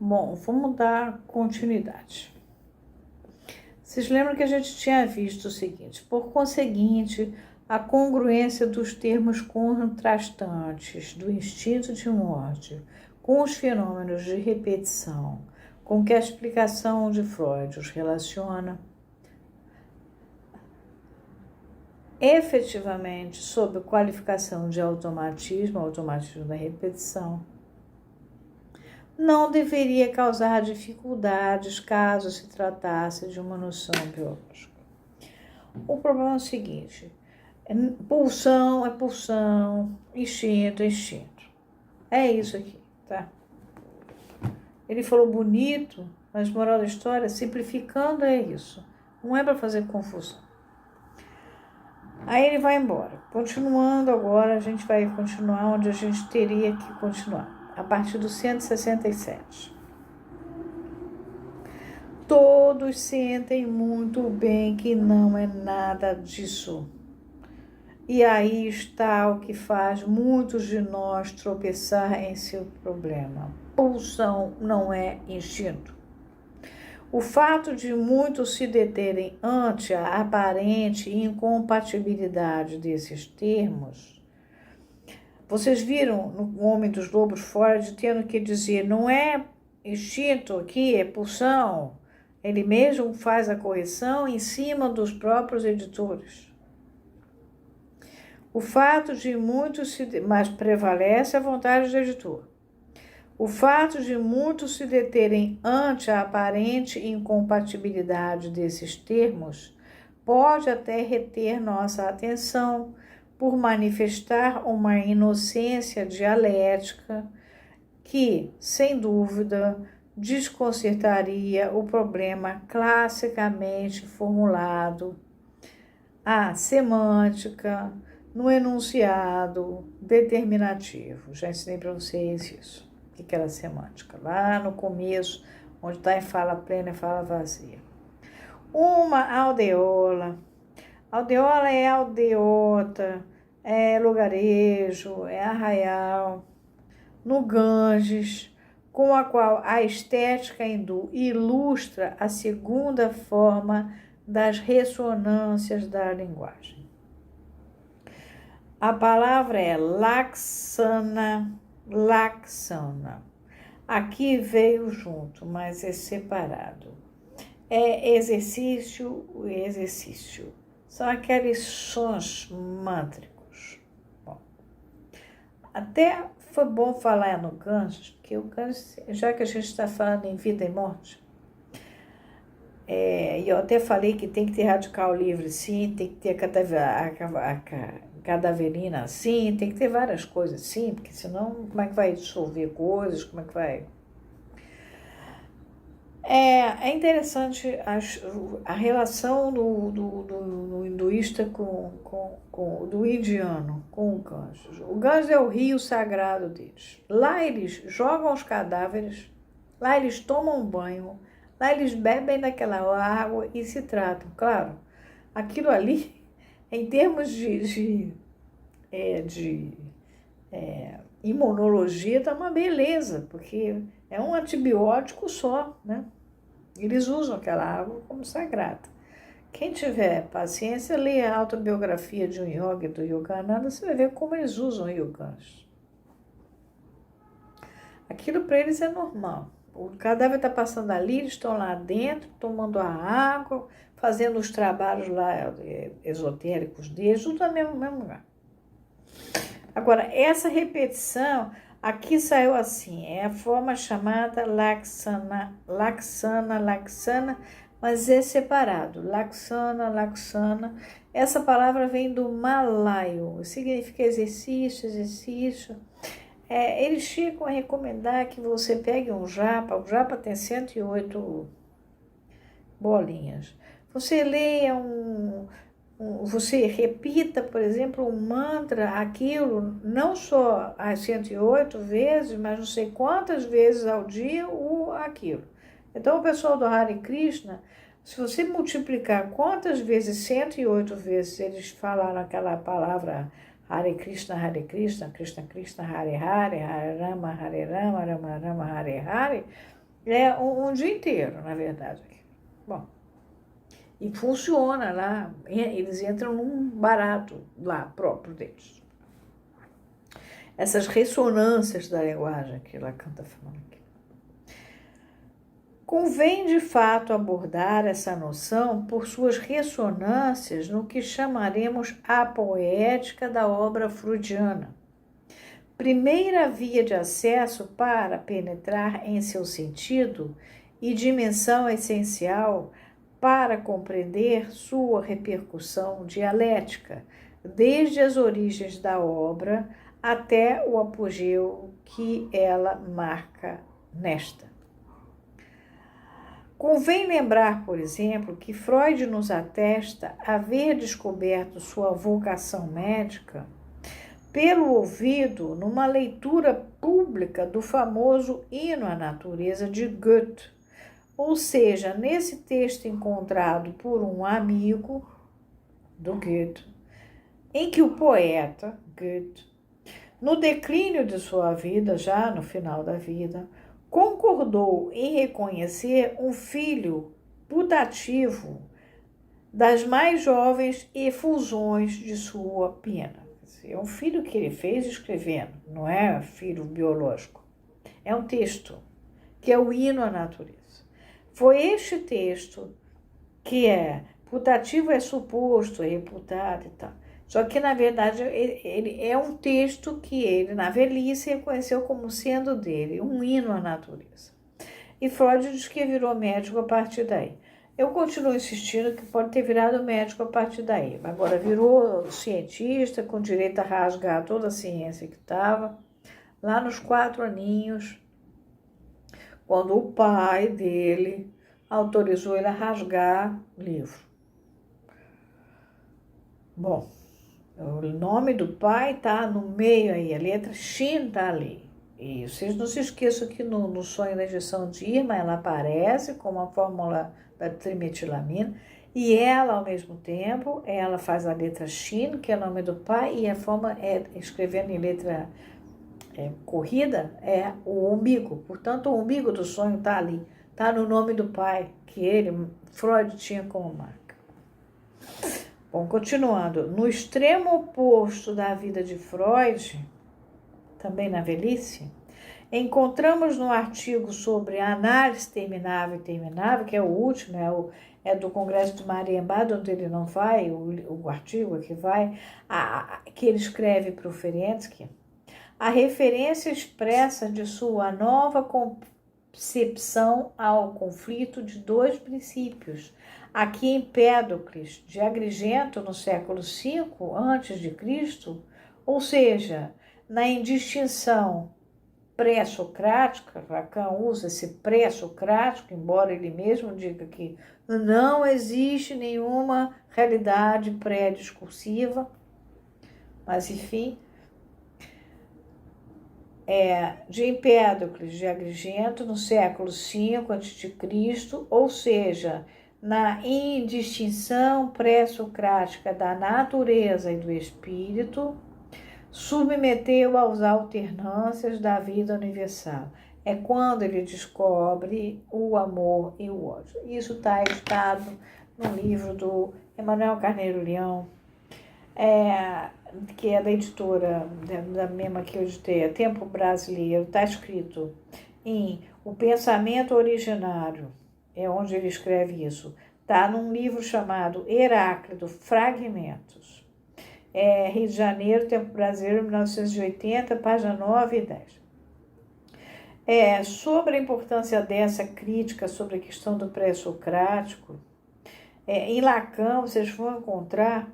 Bom, vamos dar continuidade. Vocês lembram que a gente tinha visto o seguinte: por conseguinte, a congruência dos termos contrastantes do instinto de morte com os fenômenos de repetição com que a explicação de Freud os relaciona, efetivamente sob qualificação de automatismo da repetição, não deveria causar dificuldades caso se tratasse de uma noção biológica. O problema é o seguinte: pulsão é pulsão, instinto é instinto. É isso aqui, tá? Ele falou bonito, mas moral da história, simplificando, é isso. Não é para fazer confusão. Aí ele vai embora. Continuando agora, a gente vai continuar onde a gente teria que continuar. A partir do 167. Todos sentem muito bem que não é nada disso. E aí está o que faz muitos de nós tropeçar em seu problema. Pulsão não é instinto. O fato de muitos se deterem ante a aparente incompatibilidade desses termos. Vocês viram no Homem dos Lobos Freud tendo que dizer, não é instinto aqui, é pulsão. Ele mesmo faz a correção em cima dos próprios editores. O fato de muitos mas prevalece a vontade do editor. O fato de muitos se deterem ante a aparente incompatibilidade desses termos pode até reter nossa atenção por manifestar uma inocência dialética que, sem dúvida, desconcertaria o problema classicamente formulado, a semântica no enunciado determinativo. Já ensinei para vocês isso. O que era semântica? Lá no começo, onde está em fala plena e fala vazia. Uma aldeola. Aldeola é aldeota, é lugarejo, é arraial. No Ganges, com a qual a estética hindu ilustra a segunda forma das ressonâncias da linguagem. A palavra é laksana. Aqui veio junto, mas é separado. É exercício. São aqueles sons mântricos. Bom, até foi bom falar no Ganges, porque o Ganges, já que a gente está falando em vida e morte, e eu até falei que tem que ter radical livre, sim, tem que ter cadaverina, sim, tem que ter várias coisas, sim, porque senão como é que vai dissolver coisas, como é que vai... É interessante a relação do hinduísta do indiano com o Ganges. O Ganges é o rio sagrado deles. Lá eles jogam os cadáveres, lá eles tomam banho, lá eles bebem daquela água e se tratam. Claro, aquilo ali, em termos de imunologia, tá uma beleza, porque é um antibiótico só, né? Eles usam aquela água como sagrada. Quem tiver paciência, lê a autobiografia de um yogi do Yogananda, você vai ver como eles usam o Ganges. Aquilo para eles é normal. O cadáver está passando ali, eles estão lá dentro, tomando a água, fazendo os trabalhos lá esotéricos deles, tudo no mesmo lugar. Agora, essa repetição, aqui saiu assim, é a forma chamada laksana, mas é separado, laksana. Essa palavra vem do malaio, significa exercício. Eles chegam a recomendar que você pegue um japa, o japa tem 108 bolinhas. Você leia você repita, por exemplo, um mantra, aquilo, não só as 108 vezes, mas não sei quantas vezes ao dia, aquilo. Então, o pessoal do Hare Krishna, se você multiplicar quantas vezes, 108 vezes, eles falaram aquela palavra Hare Krishna, Krishna Krishna, Hare Hare, Hare Rama, Rama Rama, Hare Hare, É um dia inteiro, na verdade. Bom, e funciona lá, eles entram num barato lá próprio deles. Essas ressonâncias da linguagem que Lacan está falando aqui. Convém, de fato, abordar essa noção por suas ressonâncias no que chamaremos a poética da obra freudiana. Primeira via de acesso para penetrar em seu sentido e dimensão essencial para compreender sua repercussão dialética, desde as origens da obra até o apogeu que ela marca nesta. Convém lembrar, por exemplo, que Freud nos atesta haver descoberto sua vocação médica pelo ouvido numa leitura pública do famoso Hino à Natureza de Goethe, ou seja, nesse texto encontrado por um amigo do Goethe, em que o poeta Goethe, no declínio de sua vida, já no final da vida, concordou em reconhecer um filho putativo das mais jovens efusões de sua pena. É um filho que ele fez escrevendo, não é filho biológico. É um texto, que é o Hino à Natureza. Foi este texto que putativo é suposto, é reputado e tal. Só que, na verdade, ele é um texto que ele, na velhice, reconheceu como sendo dele, um hino à natureza. E Freud diz que virou médico a partir daí. Eu continuo insistindo que pode ter virado médico a partir daí. Agora, virou cientista, com direito a rasgar toda a ciência que estava, lá nos 4 aninhos, quando o pai dele autorizou ele a rasgar livro. Bom, o nome do pai está no meio aí, a letra Shin está ali. E vocês não se esqueçam que no sonho da injeção de Irma, ela aparece com uma fórmula da trimetilamina, e ela, ao mesmo tempo, ela faz a letra Shin, que é o nome do pai, e a forma escrevendo em letra corrida, é o umbigo. Portanto, o umbigo do sonho está ali, está no nome do pai, que ele, Freud, tinha como marca. Bom, continuando, no extremo oposto da vida de Freud, também na velhice, encontramos no artigo sobre a análise terminável e terminável, que é o último, é do Congresso de Marienbad, onde ele não vai, o artigo que vai, que ele escreve para o Ferenczi, a referência expressa de sua nova concepção ao conflito de 2 princípios, aqui em Empédocles, de Agrigento, no século V a.C., ou seja, na indistinção pré-socrática. Lacan usa esse pré-socrático, embora ele mesmo diga que não existe nenhuma realidade pré-discursiva, mas enfim, de Empédocles, de Agrigento, no século V a.C., ou seja, na indistinção pré-socrática da natureza e do espírito, submeteu às alternâncias da vida universal. É quando ele descobre o amor e o ódio. Isso está editado no livro do Emmanuel Carneiro Leão, que é da editora, da mesma que eu editei, Tempo Brasileiro. Está escrito em O Pensamento Originário, é onde ele escreve isso. Está num livro chamado Heráclito, Fragmentos. Rio de Janeiro, Tempo Brasileiro, 1980, página 9 e 10. Sobre a importância dessa crítica sobre a questão do pré-socrático, em Lacan vocês vão encontrar,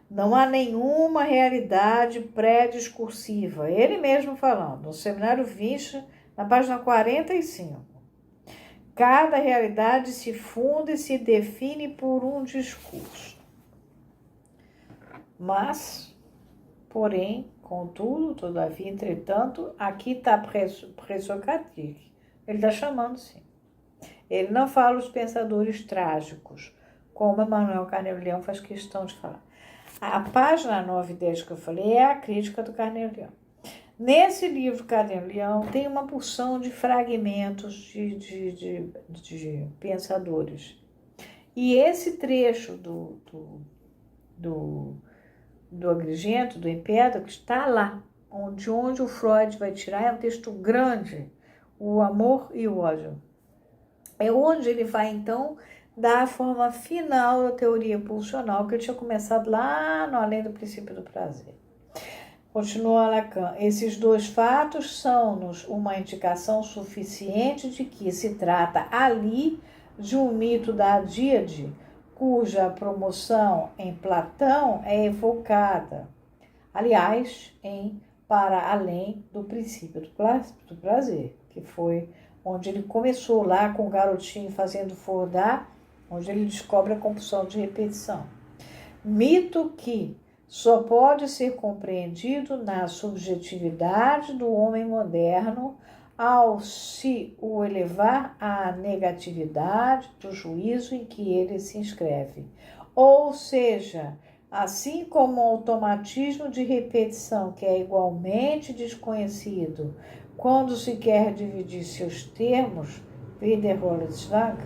não há nenhuma realidade pré-discursiva. Ele mesmo falando, no Seminário 20, na página 45. Cada realidade se funda e se define por um discurso. Mas, porém, contudo, todavia, entretanto, aqui está pré-socrático. Ele está chamando, sim. Ele não fala os pensadores trágicos, como Emmanuel Carneiro Leão faz questão de falar. A página 9 e 10 que eu falei é a crítica do Carneiro Leão. Nesse livro Carnelian tem uma porção de fragmentos de pensadores. E esse trecho do Agrigento, do Empédocles, está lá, onde o Freud vai tirar, é um texto grande, o amor e o ódio. É onde ele vai, então, dar a forma final da teoria pulsional, que eu tinha começado lá no Além do Princípio do Prazer. Continua Lacan, esses dois fatos são-nos uma indicação suficiente de que se trata ali de um mito da Díade, cuja promoção em Platão é evocada, aliás, em Para Além do Princípio do Prazer, que foi onde ele começou lá com o garotinho fazendo fordar, onde ele descobre a compulsão de repetição. Mito que só pode ser compreendido na subjetividade do homem moderno ao se o elevar à negatividade do juízo em que ele se inscreve. Ou seja, assim como o automatismo de repetição, que é igualmente desconhecido quando se quer dividir seus termos, Wiederholzschlag,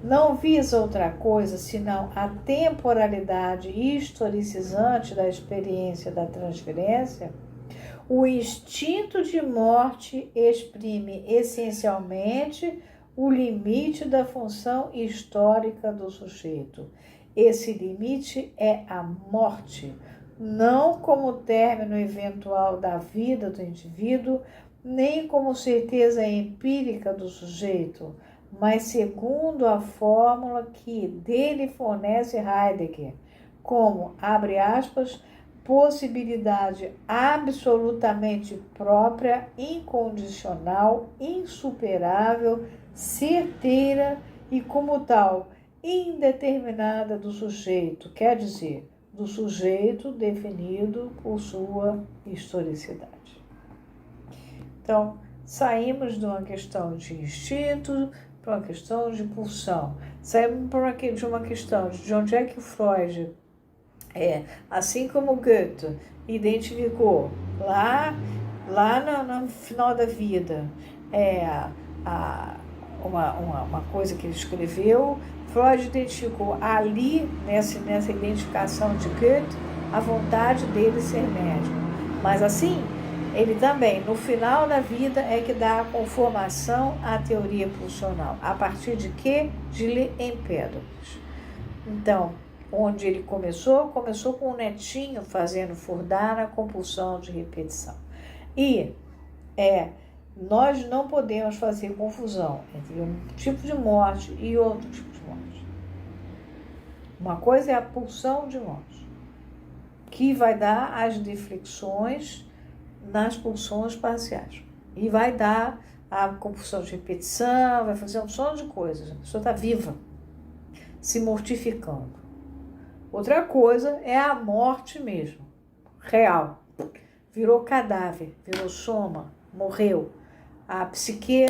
não visa outra coisa senão a temporalidade historicizante da experiência da transferência, o instinto de morte exprime essencialmente o limite da função histórica do sujeito. Esse limite é a morte, não como término eventual da vida do indivíduo, nem como certeza empírica do sujeito, mas segundo a fórmula que dele fornece Heidegger, como, abre aspas, possibilidade absolutamente própria, incondicional, insuperável, certeira e, como tal, indeterminada do sujeito, quer dizer, do sujeito definido por sua historicidade. Então, saímos de uma questão de instinto para uma questão de pulsão. Saímos de uma questão de onde é que o Freud, assim como Goethe, identificou lá no final da vida, uma coisa que ele escreveu, Freud identificou ali, nessa identificação de Goethe, a vontade dele ser médico. Mas assim, ele também, no final da vida, é que dá a conformação à teoria pulsional. A partir de quê? De Empédocles. Então, onde ele começou com o netinho fazendo furdar na compulsão de repetição. E nós não podemos fazer confusão entre um tipo de morte e outro tipo de morte. Uma coisa é a pulsão de morte, que vai dar as deflexões nas pulsões parciais. E vai dar a compulsão de repetição, vai fazer um monte de coisas. A pessoa está viva, se mortificando. Outra coisa é a morte mesmo, real. Virou cadáver, virou soma, morreu. A psique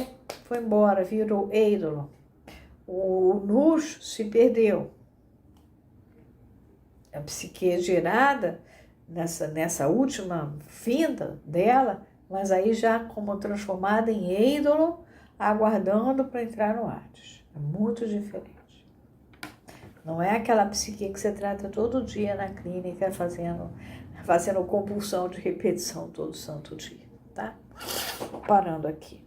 foi embora, virou eidolo. O nous se perdeu. A psique gerada nessa última vinda dela, mas aí já como transformada em eidolo, aguardando para entrar no Hades. É muito diferente. Não é aquela psique que você trata todo dia na clínica fazendo compulsão de repetição todo santo dia, tá? Parando aqui.